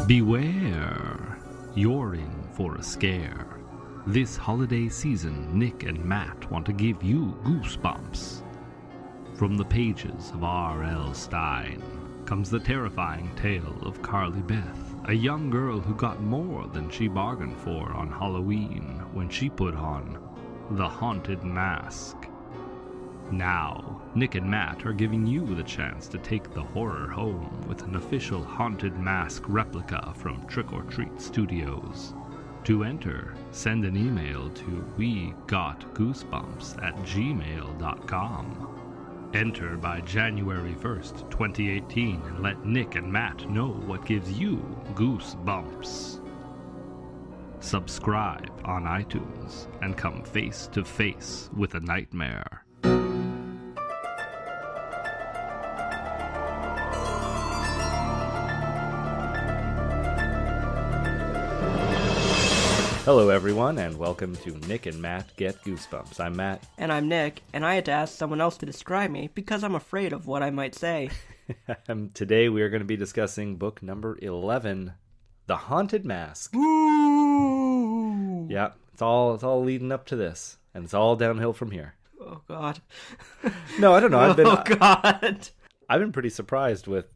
Beware, you're in for a scare. This holiday season, Nick and Matt want to give you goosebumps. From the pages of R.L. Stein comes the terrifying tale of Carly Beth, a young girl who got more than she bargained for on Halloween when she put on the Haunted Mask. Now, Nick and Matt are giving you the chance to take the horror home with an official Haunted Mask replica from Trick or Treat Studios. To enter, send an email to wegotgoosebumps@gmail.com. Enter by January 1st, 2018, and let Nick and Matt know what gives you goosebumps. Subscribe on iTunes and come face to face with a nightmare. Hello everyone, and welcome to Nick and Matt Get Goosebumps. I'm Matt. And I'm Nick, and I had to ask someone else to describe me because I'm afraid of what I might say. Today we are going to be discussing book number 11, The Haunted Mask. Woo! Yeah, it's all leading up to this, and it's all downhill from here. Oh God. No, I don't know. God. I've been pretty surprised with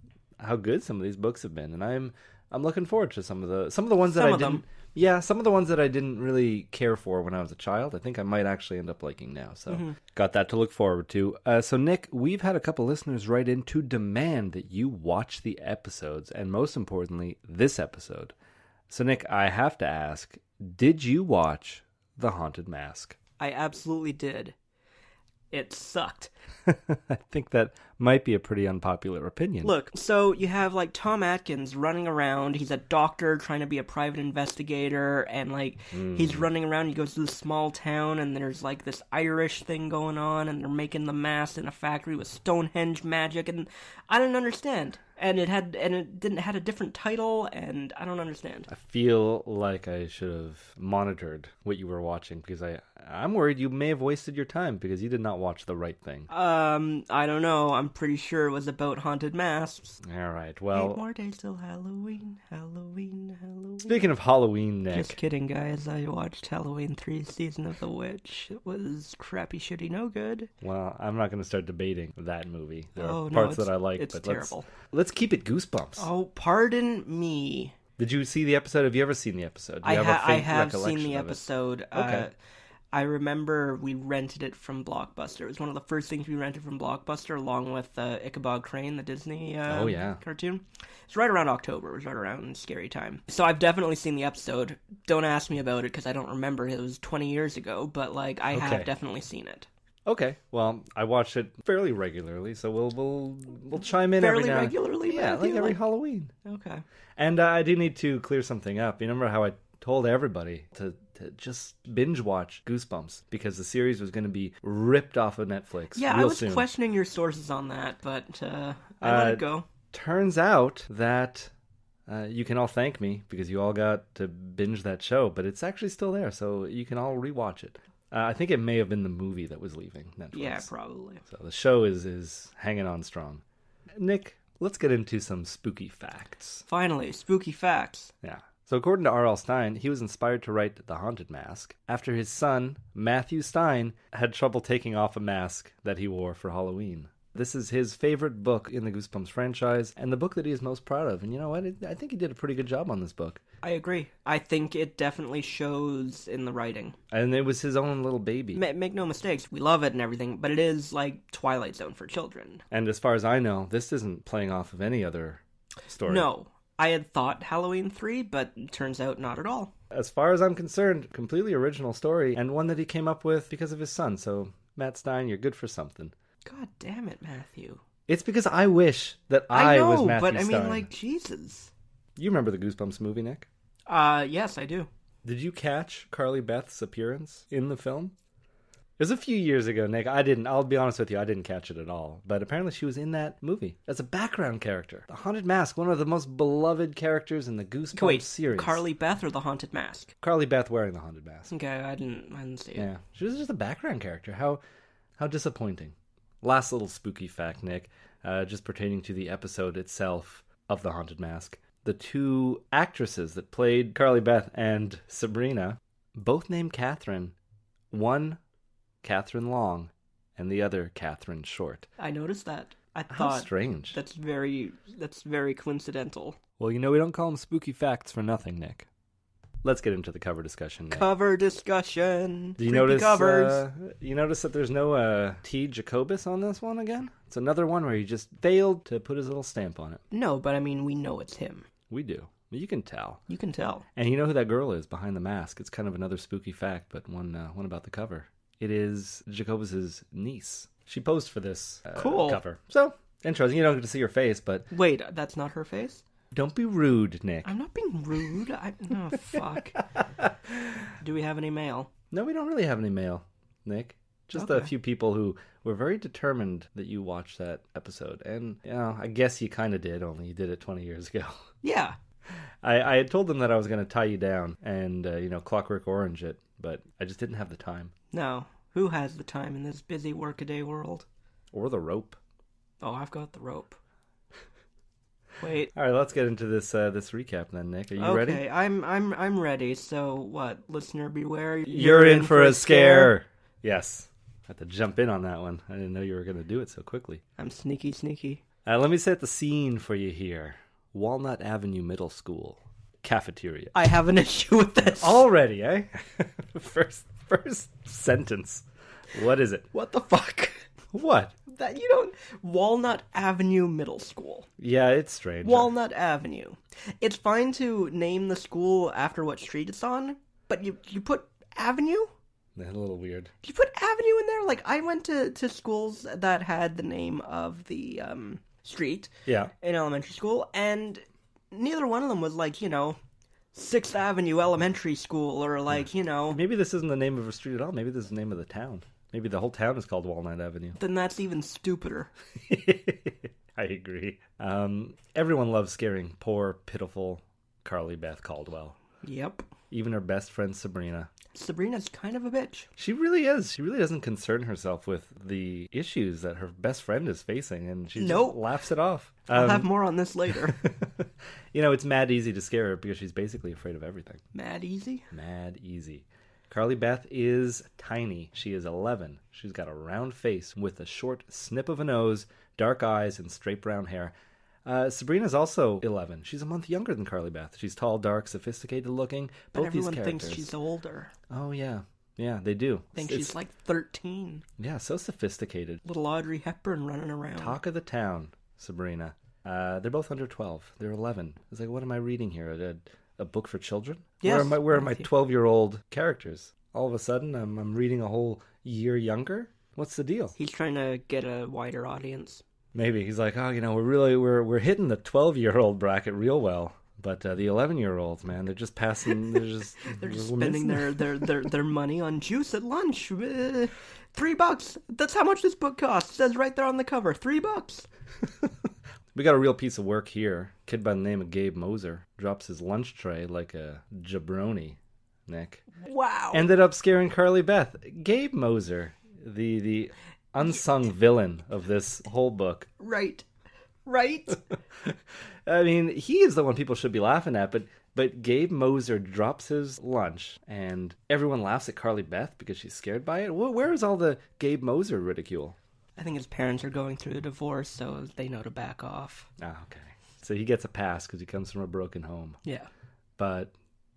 how good some of these books have been, and I'm looking forward to some of the ones that I didn't. Yeah, some of the ones that I didn't really care for when I was a child, I think I might actually end up liking now. So got that to look forward to. So Nick, we've had a couple listeners write in to demand that you watch the episodes, and most importantly, this episode. So Nick, I have to ask, did you watch The Haunted Mask? I absolutely did. It sucked. I think that might be a pretty unpopular opinion. Look, so you have, like, Tom Atkins running around. He's a doctor trying to be a private investigator, and, like, he's running around. He goes to this small town, and there's, like, this Irish thing going on, and they're making the mask in a factory with Stonehenge magic, and I didn't understand. And it had a different title, and I don't understand. I feel like I should have monitored what you were watching, because I'm worried you may have wasted your time because you did not watch the right thing. I don't know. I'm pretty sure it was about haunted masks. All right, well... 8 more days till Halloween, Halloween, Halloween. Speaking of Halloween, Nick... Just kidding, guys. I watched Halloween 3 Season of the Witch. It was crappy, shitty, no good. Well, I'm not going to start debating that movie. There are no, parts that I like, it's but terrible. Let's keep it goosebumps. Oh, pardon me. Did you see the episode? Have you ever seen the episode? Do you I have have seen the episode. Okay. I remember we rented it from Blockbuster. It was one of the first things we rented from Blockbuster, along with Ichabod Crane, the Disney cartoon. It's right around October. It was right around scary time. So I've definitely seen the episode. Don't ask me about it because I don't remember. It was 20 years ago, but like I have definitely seen it. Okay, well, I watch it fairly regularly, so we'll chime in fairly every now. regularly. Yeah, like every Halloween. Okay. And I do need to clear something up. You remember how I told everybody to just binge watch Goosebumps because the series was going to be ripped off of Netflix. Yeah, real I was soon. questioning your sources on that, but I let it go. Turns out that you can all thank me because you all got to binge that show, but it's actually still there, so you can all rewatch it. I think it may have been the movie that was leaving Netflix. Yeah, probably. So the show is hanging on strong. Nick, let's get into some spooky facts. Finally, spooky facts. Yeah. So according to R.L. Stein, he was inspired to write The Haunted Mask after his son, Matthew Stein, had trouble taking off a mask that he wore for Halloween. This is his favorite book in the Goosebumps franchise, and the book that he is most proud of. And you know what? I think he did a pretty good job on this book. I agree. I think it definitely shows in the writing. And it was his own little baby. Make no mistakes. We love it and everything, but it is like Twilight Zone for children. And as far as I know, this isn't playing off of any other story. No. I had thought Halloween 3, but it turns out not at all. As far as I'm concerned, completely original story, and one that he came up with because of his son. So, Matt Stein, you're good for something. God damn it, Matthew. It's because I wish that I was Matthew Stein. I mean, like, Jesus. You remember the Goosebumps movie, Nick? Yes, I do. Did you catch Carly Beth's appearance in the film? It was a few years ago, Nick. I'll be honest with you, I didn't catch it at all. But apparently she was in that movie as a background character. The Haunted Mask, one of the most beloved characters in the Goosebumps series. Carly Beth or the Haunted Mask? Carly Beth wearing the Haunted Mask. Okay, I didn't see it. Yeah, she was just a background character. How disappointing. Last little spooky fact, Nick, just pertaining to the episode itself of The Haunted Mask. the two actresses that played Carly Beth and Sabrina, both named Catherine. One, Catherine Long, and the other, Catherine Short. I noticed that. I How thought strange. that's very coincidental. Well, we don't call them spooky facts for nothing, Nick. Let's get into the cover discussion, Nick. Cover discussion. Do you Creepy notice? covers. You notice that there's no T. Jacobus on this one again? It's another one where he just failed to put his little stamp on it. No, but I mean, we know it's him. We do. You can tell. You can tell. And you know who that girl is behind the mask. It's kind of another spooky fact, but one about the cover. It is Jacobus's niece. She posed for this Cool. cover. So, interesting. You don't get to see her face, but Wait, that's not her face? don't be rude, Nick. I'm not being rude. Oh, fuck. Do we have any mail? No, we don't really have any mail, Nick. Just a Okay. few people who were very determined that you watched that episode. And, I guess you kind of did, only you did it 20 years ago. Yeah. I had told them that I was going to tie you down and, Clockwork Orange it, but I just didn't have the time. No. Who has the time in this busy workaday world? Or the rope. Oh, I've got the rope. Wait. All right, let's get into this recap then, Nick. Are you ready? Okay, I'm ready. So what, listener beware? You're in for a scare. Yes. I had to jump in on that one. I didn't know you were going to do it so quickly. I'm sneaky. Let me set the scene for you here. Walnut Avenue Middle School. Cafeteria. I have an issue with this. Already, eh? First sentence. What is it? What the fuck? What? That you don't... Walnut Avenue Middle School. Yeah, it's strange. Walnut Avenue. It's fine to name the school after what street it's on, but you put Avenue? That's a little weird. You put Avenue in there? Like, I went to schools that had the name of the street Yeah. in elementary school, and neither one of them was like, 6th Avenue Elementary School, or like, Maybe this isn't the name of a street at all. Maybe this is the name of the town. Maybe the whole town is called Walnut Avenue. then that's even stupider. I agree. Everyone loves scaring poor, pitiful Carly Beth Caldwell. Yep. Even her best friend Sabrina. Sabrina's kind of a bitch. She really is. She really doesn't concern herself with the issues that her best friend is facing, and she Nope. just laughs it off. I'll have more on this later. It's mad easy to scare her because she's basically afraid of everything. Mad easy? Mad easy. Carly Beth is tiny. She is 11. She's got a round face with a short snip of a nose, dark eyes, and straight brown hair. Sabrina's also 11. She's a month younger than Carly Beth. She's tall, dark, sophisticated looking. But Both everyone these thinks characters. she's older. Oh, yeah. Yeah, they do. Think It's- she's like 13. Yeah, so sophisticated. Little Audrey Hepburn running around. Talk of the town, Sabrina. They're both under 12. They're 11. It's like, what am I reading here? A book for children? Yes, Where are my Matthew. 12-year-old characters? All of a sudden, I'm reading a whole year younger? What's the deal? He's trying to get a wider audience. Maybe he's like, we're hitting the 12-year-old bracket real well, but the 11-year-olds, man, they're just passing. They're just Spending their money on juice at lunch. $3. That's how much this book costs. It says right there on the cover. $3. We got a real piece of work here. Kid by the name of Gabe Moser drops his lunch tray like a jabroni. Nick Wow. ended up scaring Carly Beth. Gabe Moser, the unsung villain of this whole book. Right. I mean, he is the one people should be laughing at, but Gabe Moser drops his lunch, and everyone laughs at Carly Beth because she's scared by it. Where is all the Gabe Moser ridicule? I think his parents are going through a divorce, so they know to back off. Ah, okay. So he gets a pass because he comes from a broken home. Yeah. But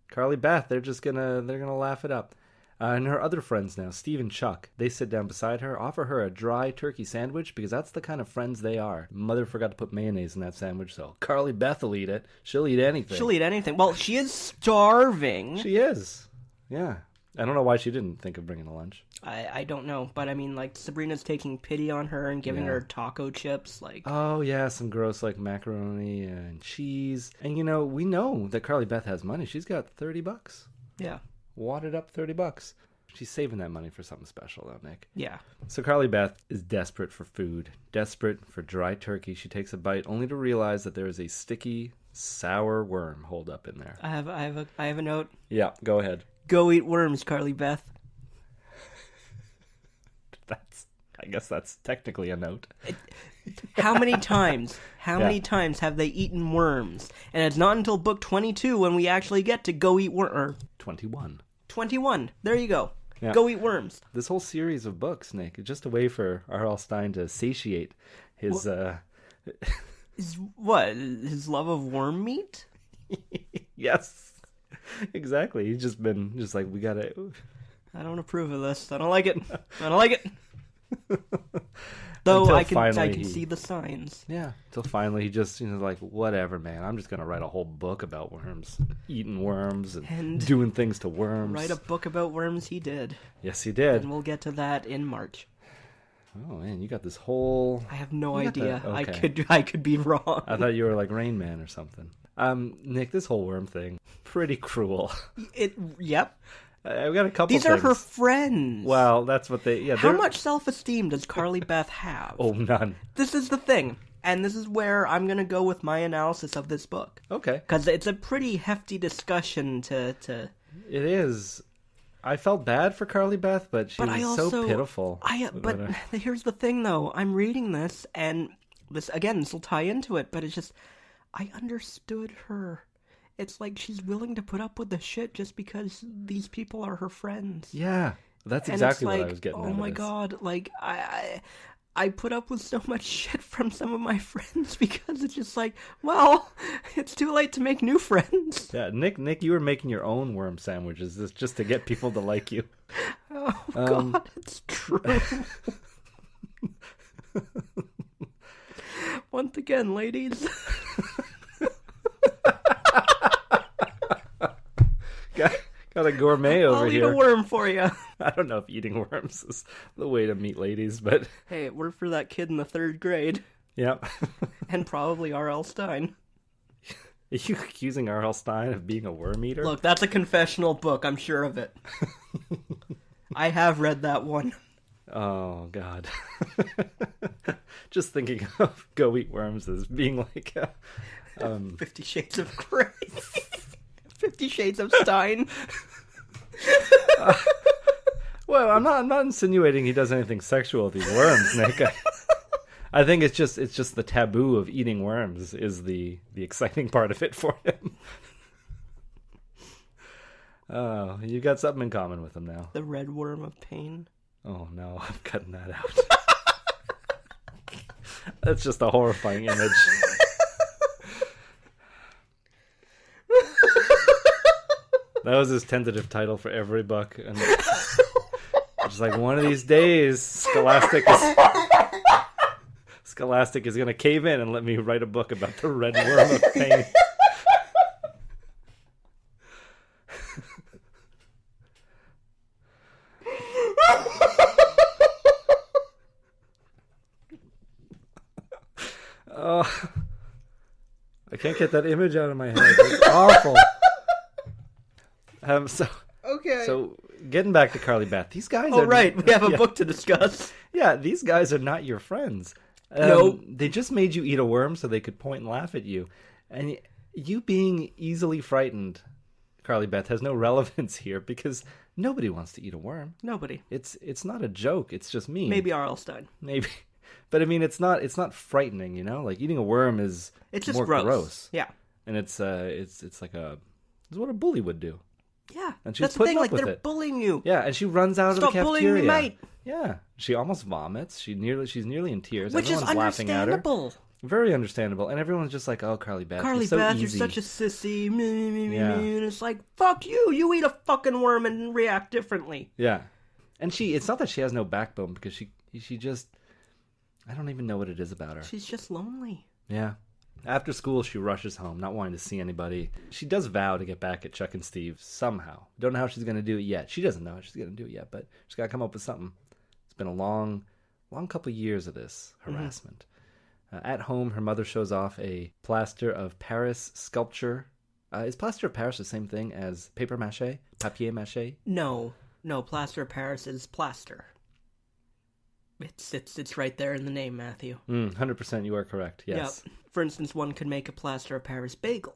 Carly Beth, they're gonna laugh it up. And her other friends now, Steve and Chuck, they sit down beside her, offer her a dry turkey sandwich because that's the kind of friends they are. Mother forgot to put mayonnaise in that sandwich, so Carly Beth will eat it. She'll eat anything. She'll eat anything. Well, she is starving. She is. Yeah. I don't know why she didn't think of bringing a lunch. I don't know, but I mean, like, Sabrina's taking pity on her and giving Yeah. her taco chips, like... Oh, yeah, some gross, like, macaroni and cheese. And, we know that Carly Beth has money. She's got $30. Yeah. Wadded up $30. She's saving that money for something special, though, Nick. Yeah. So Carly Beth is desperate for food, desperate for dry turkey. She takes a bite only to realize that there is a sticky, sour worm holed up in there. I have a note. Yeah, go ahead. Go eat worms, Carly Beth. I guess that's technically a note. How many times have they eaten worms? And it's not until book 22 when we actually get to go eat worm. 21. 21. There you go. Yeah. Go eat worms. This whole series of books, Nick, is just a way for R.L. Stine to satiate his... His love of worm meat? Yes. Exactly. He's just been just like, we gotta... I don't approve of this. I don't like it. I don't like it. Though I can see the signs. Yeah. Until finally he just, like, whatever, man. I'm just gonna write a whole book about worms. Eating worms and doing things to worms. Write a book about worms he did. Yes, he did. And we'll get to that in March. Oh, man, you got this whole... I have no idea. Okay. I could be wrong. I thought you were like Rain Man or something. Nick, this whole worm thing, pretty cruel. Yep. I've got a couple These things. are her friends. Well, that's what they... Yeah, How much self-esteem does Carly Beth have? Oh, none. This is the thing. And this is where I'm going to go with my analysis of this book. Okay. Because it's a pretty hefty discussion to... It is. I felt bad for Carly Beth, but she was so pitiful. But here's the thing, though. I'm reading this, and this will tie into it, but it's just... I understood her. It's like she's willing to put up with the shit just because these people are her friends. Yeah, that's exactly what I was getting at. Oh my god, like, I put up with so much shit from some of my friends because it's just like, well, it's too late to make new friends. Yeah, Nick, you were making your own worm sandwiches just to get people to like you. Oh god, it's true. Once again, ladies. Got a gourmet over here. I'll eat a worm for you. I don't know if eating worms is the way to meet ladies, but... Hey, it worked for that kid in the 3rd grade. Yep. And probably R.L. Stine. Are you accusing R.L. Stine of being a worm eater? Look, that's a confessional book, I'm sure of it. I have read that one. Oh, God. Just thinking of Go Eat Worms as being like... 50 Shades of Grey. 50 Shades of Stein. Well, I'm not insinuating he does anything sexual with these worms, Nick. I think it's just the taboo of eating worms is the exciting part of it for him. Oh, you got something in common with him now. The red worm of pain. Oh no, I'm cutting that out. That's just a horrifying image. That was his tentative title for every book, and just like one of these days, Scholastic is gonna cave in and let me write a book about the red worm of pain. Oh, I can't get that image out of my head. It's awful. So getting back to Carly Beth, these guys are... Oh, right, we have a book to discuss. Yeah, these guys are not your friends. No. They just made you eat a worm so they could point and laugh at you. And you being easily frightened, Carly Beth, has no relevance here because nobody wants to eat a worm. Nobody. It's not a joke, it's just mean. Maybe R.L. Stine. Maybe. But I mean, it's not frightening, you know? Like eating a worm is just more gross. Yeah. And it's like it's what a bully would do. Yeah, and she's that's the thing. Like they're it. bullying you. Yeah, and she runs out of the cafeteria. Stop bullying me, mate. Yeah, she almost vomits. She's nearly in tears. Which Everyone's is laughing at her. understandable. Very understandable, and everyone's just like, "Oh, Carly Beth, Carly so Beth, easy. you're such a sissy." Yeah. And it's like, fuck you. You eat a fucking worm and react differently. Yeah, and it's not that she has no backbone because she just, I don't even know what it is about her. She's just lonely. Yeah. After school, she rushes home, not wanting to see anybody. She does vow to get back at Chuck and Steve somehow. Don't know how she's going to do it yet. She doesn't know how she's going to do it yet, but she's got to come up with something. It's been a long couple years of this harassment. At home, her mother shows off a plaster of Paris sculpture. Is plaster of Paris the same thing as paper mache? Papier mache? No, plaster of Paris is plaster. It's right there in the name, Matthew. 100% you are correct, yes. Yep. For instance, one could make a plaster of Paris bagel.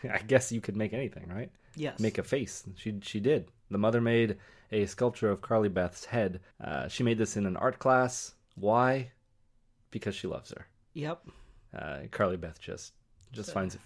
I guess you could make anything, right? Yes. Make a face. She did. The mother made a sculpture of Carly Beth's head. She made this in an art class. Why? because she loves her. Yep. Carly Beth just finds it